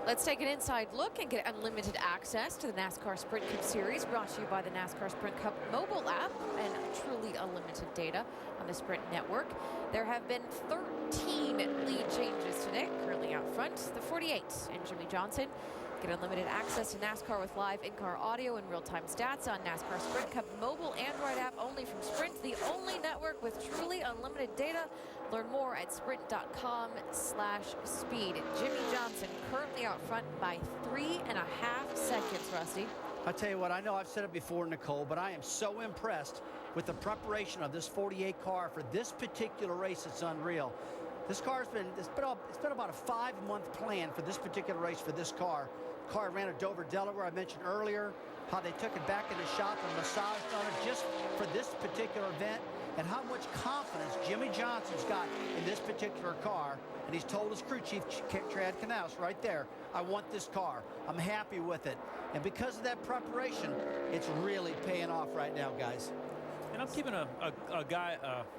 Let's take an inside look and get unlimited access to the NASCAR Sprint Cup Series, brought to you by the NASCAR Sprint Cup mobile app and truly unlimited data on the Sprint network. There have been 13 lead changes today. Currently out front, the 48 and Jimmie Johnson. Get unlimited access to NASCAR with live in-car audio and real-time stats on NASCAR Sprint Cup mobile Android app only from Sprint, the only network with truly unlimited data. Learn more at sprint.com/speed. Jimmie Johnson currently out front by 3.5 seconds, Rusty. I'll tell you what, I know I've said it before, Nicole, but I am so impressed with the preparation of this 48 car for this particular race. It's unreal. This car's it's been about a 5-month plan for this particular race for this car. The car ran at Dover, Delaware. I mentioned earlier how they took it back in the shop and massaged on it just for this particular event, and how much confidence Jimmie Johnson's got in this particular car. And he's told his crew chief, Chad Knaus, right there, I want this car. I'm happy with it. And because of that preparation, it's really paying off right now, guys. And I'm keeping a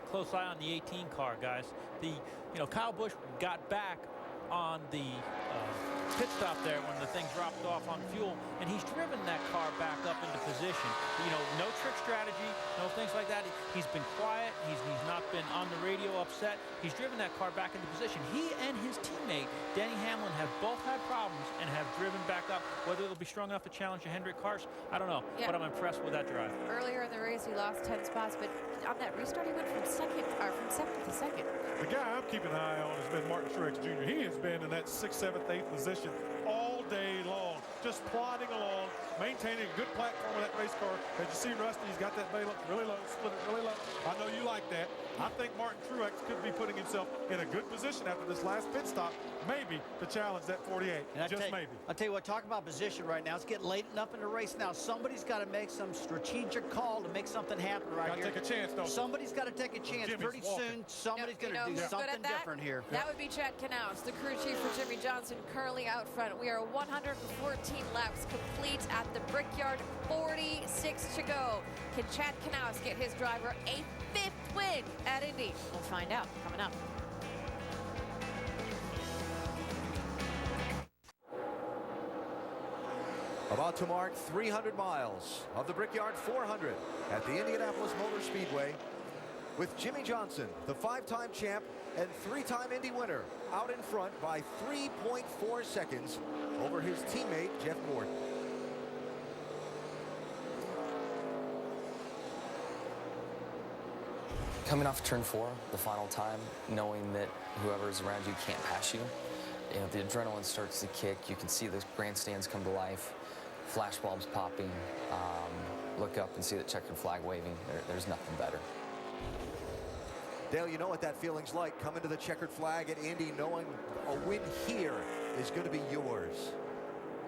close eye on the 18 car, guys. Kyle Busch got back on the pit stop there when the thing dropped off on fuel, and he's driven that car back up into position. No trick strategy, no things like that. He's been quiet. He's not been on the radio upset. He's driven that car back into position. He and his teammate, Denny Hamlin, have both had problems and have driven back up. Whether they'll be strong enough to challenge the Hendrick cars, I don't know, but I'm impressed with that drive. Earlier in the race, he lost 10 spots, but on that restart, he went from 7th to 2nd. The guy I'm keeping an eye on has been Martin Truex Jr. He has been in that 6th, 7th, 8th position all day long, just plodding along, maintaining a good platform with that race car. As you see, Rusty, he's got that bail up really low, split it really low. I know you like that. I think Martin Truex could be putting himself in a good position after this last pit stop, maybe to challenge that 48, maybe. I'll tell you what, talk about position right now. It's getting late enough in the race now. Somebody's got to make some strategic call to make something happen right here. Got to take a chance, don't you? Somebody's got to take a chance. Pretty soon, somebody's going to do something different here. That would be Chad Knaus, the crew chief for Jimmie Johnson, currently out front. We are 114 laps complete at the Brickyard, 46 to go. Can Chad Knaus get his driver a 5th win at Indy? We'll find out coming up. About to mark 300 miles of the Brickyard 400 at the Indianapolis Motor Speedway, with Jimmie Johnson, the 5-time champ and 3-time Indy winner, out in front by 3.4 seconds over his teammate Jeff Gordon. Coming off turn 4, the final time, knowing that whoever's around you can't pass you, the adrenaline starts to kick. You can see the grandstands come to life, flash bulbs popping. Look up and see the checkered flag waving. There's nothing better. Dale, you know what that feeling's like, coming to the checkered flag at Indy, knowing a win here is going to be yours.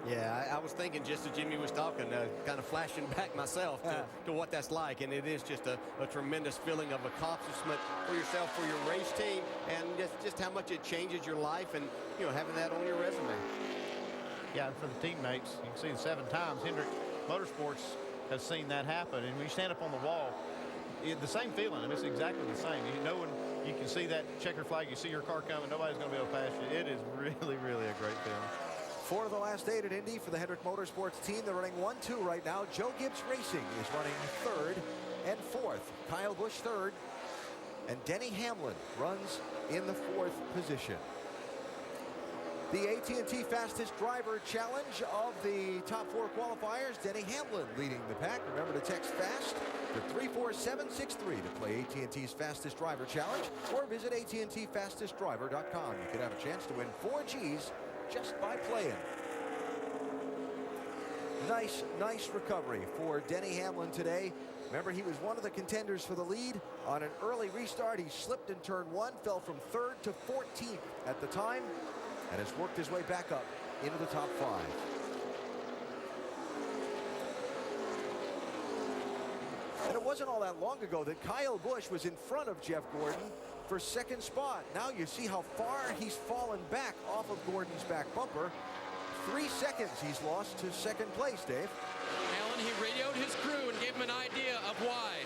Yeah, I was thinking just as Jimmie was talking, kind of flashing back myself to what that's like. And it is just a tremendous feeling of accomplishment for yourself, for your race team, and just how much it changes your life, and having that on your resume. Yeah, and for the teammates, you can see the 7 times Hendrick Motorsports has seen that happen. And when you stand up on the wall, the same feeling. I mean, it's exactly the same. When you can see that checkered flag, you see your car coming, nobody's going to be able to pass you. It is really, really a great feeling. 4 of the last 8 at Indy for the Hendrick Motorsports team. They're running 1-2 right now. Joe Gibbs Racing is running 3rd and 4th. Kyle Busch 3rd. And Denny Hamlin runs in the 4th position. The AT&T Fastest Driver Challenge of the top 4 qualifiers. Denny Hamlin leading the pack. Remember to text FAST to 34763 to play AT&T's Fastest Driver Challenge, or visit AT&TFastestDriver.com. You could have a chance to win 4 Gs just by playing. Nice recovery for Denny Hamlin today. Remember, he was one of the contenders for the lead. On an early restart, he slipped in turn 1, fell from 3rd to 14th at the time, and has worked his way back up into the top 5. And it wasn't all that long ago that Kyle Busch was in front of Jeff Gordon for 2nd spot. Now you see how far he's fallen back off of Gordon's back bumper. 3 seconds he's lost to 2nd place, Dave. Alan, he radioed his crew and gave him an idea of why.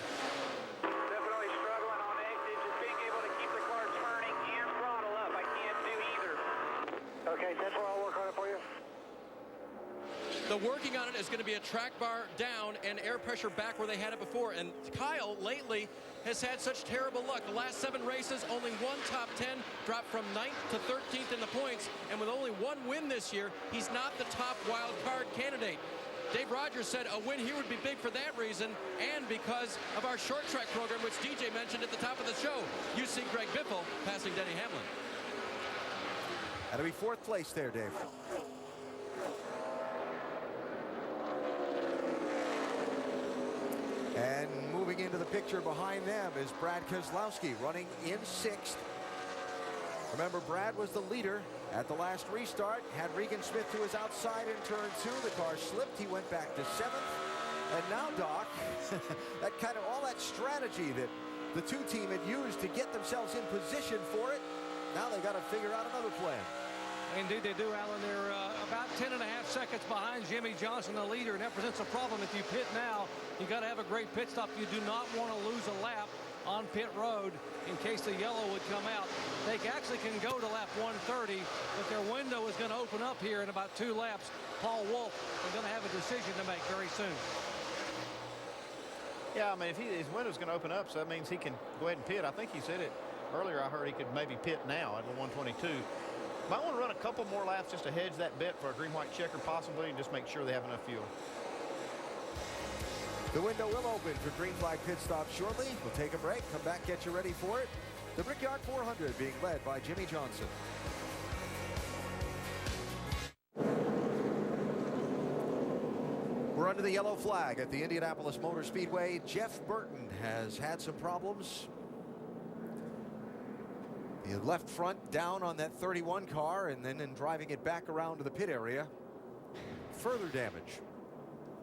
Definitely struggling on exit, just being able to keep the car turning and throttle up. I can't do either. Okay, 10-4, I'll work on it for you. The working on it is going to be a track bar down and air pressure back where they had it before. And Kyle lately has had such terrible luck. The last 7 races, only one top 10, dropped from 9th to 13th in the points. And with only 1 win this year, he's not the top wild card candidate. Dave Rogers said a win here would be big for that reason and because of our short track program, which DJ mentioned at the top of the show. You see Greg Biffle passing Denny Hamlin. That'll be 4th place there, Dave. And moving into the picture behind them is Brad Keselowski running in 6th. Remember, Brad was the leader at the last restart, had Regan Smith to his outside in turn 2. The car slipped. He went back to 7th. And now, Doc, that kind of all that strategy that the 2 team had used to get themselves in position for it, now they got to figure out another plan. Indeed they do, Alan. They're about 10.5 seconds behind Jimmy Johnson, the leader, and that presents a problem. If you pit now, you got to have a great pit stop. You do not want to lose a lap on pit road in case the yellow would come out. They actually can go to lap 130, but their window is going to open up here in about 2 laps. Paul Wolf is going to have a decision to make very soon. Yeah, I mean, if his window's going to open up, so that means he can go ahead and pit. I think he said it earlier. I heard he could maybe pit now at 122. Might want to run a couple more laps just to hedge that bet for a green-white checker possibly and just make sure they have enough fuel. The window will open for green flag pit stop shortly. We'll take a break, come back, get you ready for it. The Brickyard 400 being led by Jimmy Johnson. We're under the yellow flag at the Indianapolis Motor Speedway. Jeff Burton has had some problems. The left front down on that 31 car, and then in driving it back around to the pit area, further damage.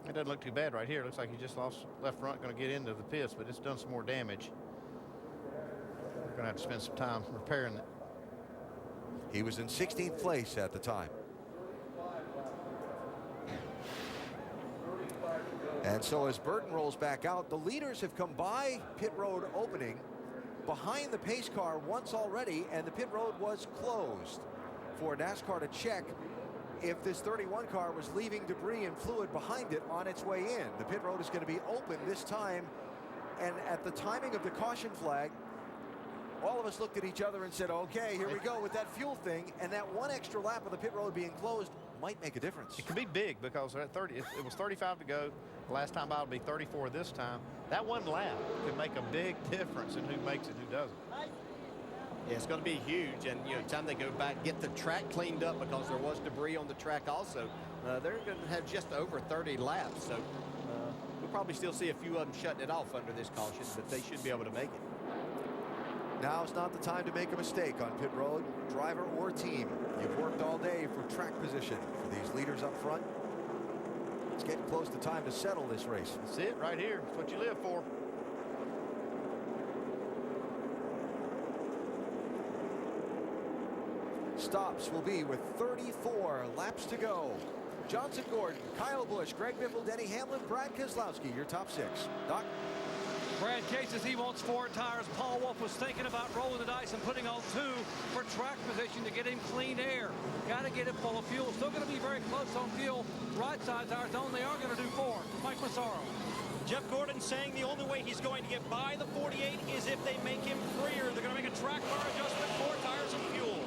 It doesn't look too bad right here. It looks like he just lost left front, going to get into the pits, but it's done some more damage. We're going to have to spend some time repairing it. He was in 16th place at the time. And so as Burton rolls back out, the leaders have come by pit road opening behind the pace car once already, and the pit road was closed for NASCAR to check if this 31 car was leaving debris and fluid behind it on its way in. The pit road is going to be open this time, and at the timing of the caution flag, all of us looked at each other and said, okay, here we go with that fuel thing, and that 1 extra lap of the pit road being closed might make a difference. It could be big because at 30, it was 35 to go. The last time it'll be 34 this time. That 1 lap could make a big difference in who makes it, who doesn't. Yeah, it's going to be huge, and time they go back, get the track cleaned up because there was debris on the track also. They're going to have just over 30 laps, so we'll probably still see a few of them shutting it off under this caution, but they should be able to make it. Now's not the time to make a mistake on pit road, driver or team. You've worked all day for track position for these leaders up front. It's getting close to time to settle this race. That's it right here. It's what you live for. Stops will be with 34 laps to go. Johnson Gordon, Kyle Busch, Greg Biffle, Denny Hamlin, Brad Keselowski, your top 6. Doc? Brad Case says he wants 4 tires. Paul Wolf was thinking about rolling the dice and putting on 2 for track position to get him clean air. Got to get it full of fuel. Still going to be very close on fuel. Right side tires only are going to do 4. Mike Massaro. Jeff Gordon saying the only way he's going to get by the 48 is if they make him freer. They're going to make a track bar adjustment, 4 tires and fuel.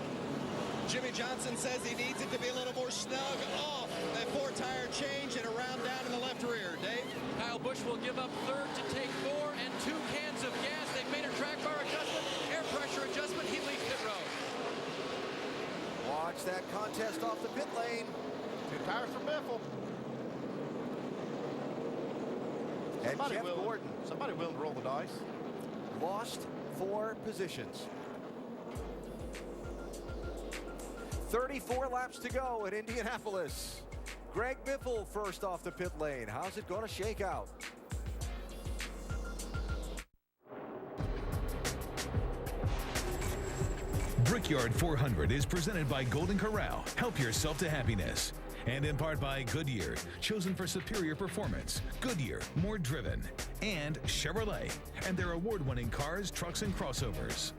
Jimmy Johnson says he needs it to be a little more snug off that 4-tire change and a round down in the left rear. Dave? Kyle Busch will give up 3rd to take 4 and 2 cans of gas. They've made a track bar adjustment, air pressure adjustment. He leaves pit road. Watch that contest off the pit lane. 2 tires for Biffle. And Jeff Gordon. Somebody willing to roll the dice. Lost 4 positions. 34 laps to go at Indianapolis. Greg Biffle first off the pit lane. How's it going to shake out? Brickyard 400 is presented by Golden Corral. Help yourself to happiness. And in part by Goodyear, chosen for superior performance. Goodyear, more driven. And Chevrolet, and their award-winning cars, trucks, and crossovers.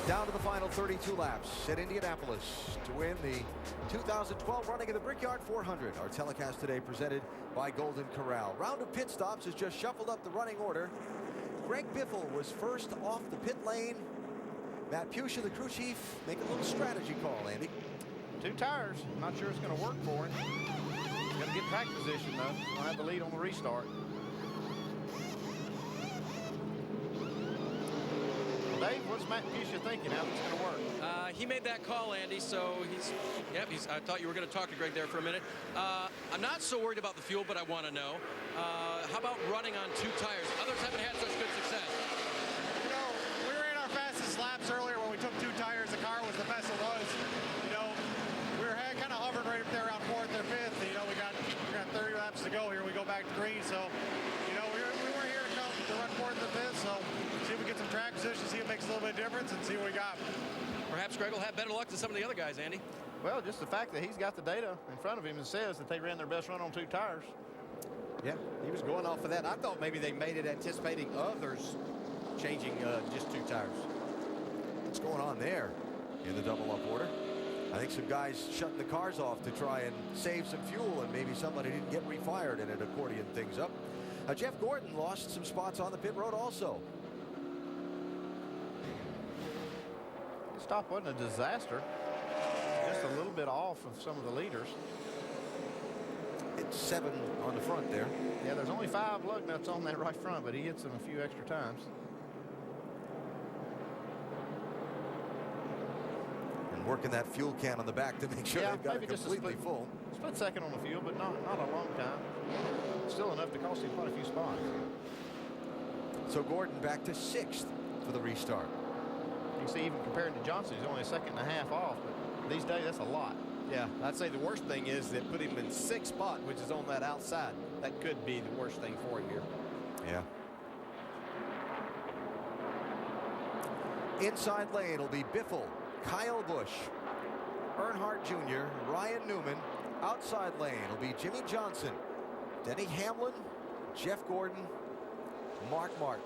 Down to the final 32 laps at Indianapolis to win the 2012 running of the Brickyard 400. Our telecast today presented by Golden Corral. Round of pit stops has just shuffled up the running order. Greg Biffle was first off the pit lane. Matt Pusha, the crew chief, making a little strategy call, Andy. 2 tires. I'm not sure it's going to work for him. He's going to get track position, though. He's going to have the lead on the restart. Well, Dave, what's Matt Pusha thinking? How's this going to work? He made that call, Andy, so I thought you were going to talk to Greg there for a minute. I'm not so worried about the fuel, but I want to know, how about running on 2 tires? Others haven't had such good success. You know, we ran our fastest laps earlier when we took 2 tires. The car was the best it was. You know, we were kind of hovering right up there around 4th or 5th. You know, we got 30 laps to go here. We go back to green, so, you know, we weren't here to run 4th or 5th, so see if we get some track position, see if it makes a little bit of difference, and see what we got. Perhaps Greg will have better luck than some of the other guys, Andy. Well, just the fact that he's got the data in front of him and says that they ran their best run on 2 tires. Yeah, he was going off of that. I thought maybe they made it anticipating others changing just 2 tires. What's going on there in the double up order? I think some guys shutting the cars off to try and save some fuel, and maybe somebody didn't get refired and it accordioned things up. Jeff Gordon lost some spots on the pit road also. The stop wasn't a disaster. Just a little bit off of some of the leaders. It's 7 on the front there. Yeah, there's only 5 lug nuts on that right front, but he hits them a few extra times. And working that fuel can on the back to make sure they've got it completely full. Split second on the fuel, but not a long time. Still enough to cost him quite a few spots. So Gordon back to 6th for the restart. You can see even compared to Johnson, he's only a 1.5 seconds off, but these days that's a lot. Yeah, I'd say the worst thing is that put him in 6th spot, which is on that outside. That could be the worst thing for him here. Yeah. Inside lane will be Biffle, Kyle Busch, Earnhardt Jr., Ryan Newman. Outside lane will be Jimmy Johnson, Denny Hamlin, Jeff Gordon, Mark Martin.